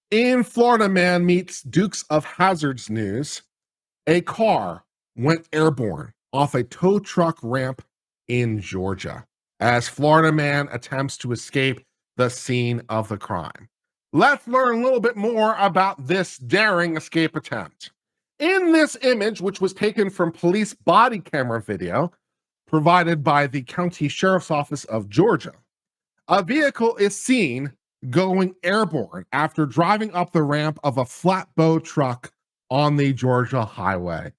In Florida, man meets Dukes of Hazzard's news. A car went airborne off a tow truck ramp in Georgia as Florida man attempts to escape the scene of the crime. Let's learn a little bit more about this daring escape attempt. In this image, which was taken from police body camera video provided by the County Sheriff's Office of Georgia, a vehicle is seen going airborne after driving up the ramp of a flatboat truck on the Georgia highway.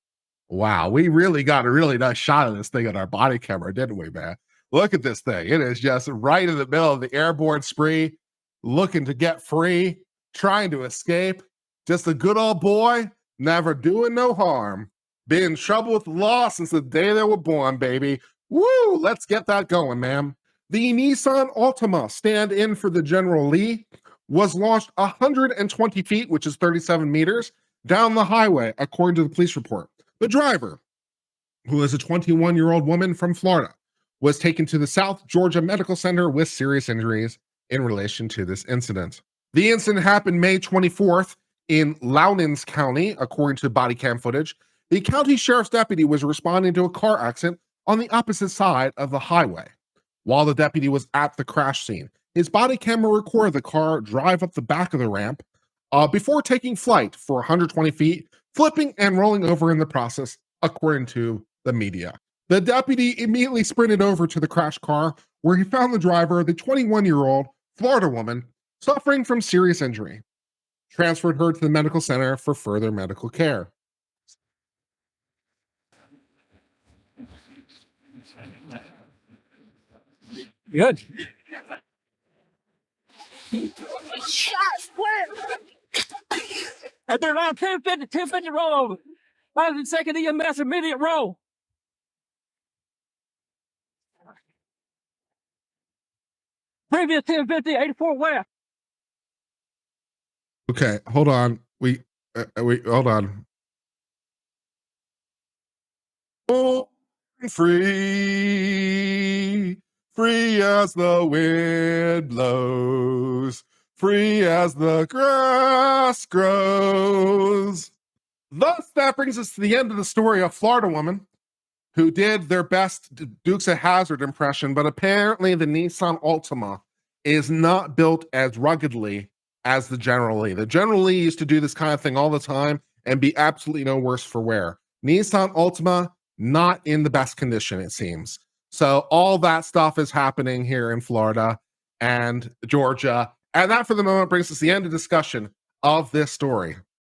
Wow, we really got a really nice shot of this thing on our body camera, didn't we, man? Look at this thing. It is just right in the middle of the airborne spree, looking to get free, trying to escape. Just a good old boy, never doing no harm. Been in trouble with the law since the day they were born, baby. Woo, let's get that going, man. The Nissan Altima stand-in for the General Lee was launched 120 feet, which is 37 meters, down the highway, according to the police report. The driver, who is a 21-year-old woman from Florida, was taken to the South Georgia Medical Center with serious injuries in relation to this incident. The incident happened May 24th in Lowndes County, according to body cam footage. The county sheriff's deputy was responding to a car accident on the opposite side of the highway. While the deputy was at the crash scene, his body camera recorded the car drive up the back of the ramp before taking flight for 120 feet, flipping and rolling over in the process, according to the media. The deputy immediately sprinted over to the crash car, where he found the driver, the 21-year-old Florida woman, suffering from serious injury. Transferred her to the medical center for further medical care. Good. At their line 1050 roll over. 5 second EMS immediate roll. Previous 1050, 84 west. Okay, hold on. We hold on. Oh, free as the wind blows, free as the grass grows. Thus, that brings us to the end of the story of Florida woman who did their best Dukes of Hazzard impression, but apparently the Nissan Altima is not built as ruggedly as the General Lee. The General Lee used to do this kind of thing all the time and be absolutely no worse for wear. Nissan Altima, not in the best condition, it seems. So all that stuff is happening here in Florida and Georgia. And that, for the moment, brings us to the end of discussion of this story.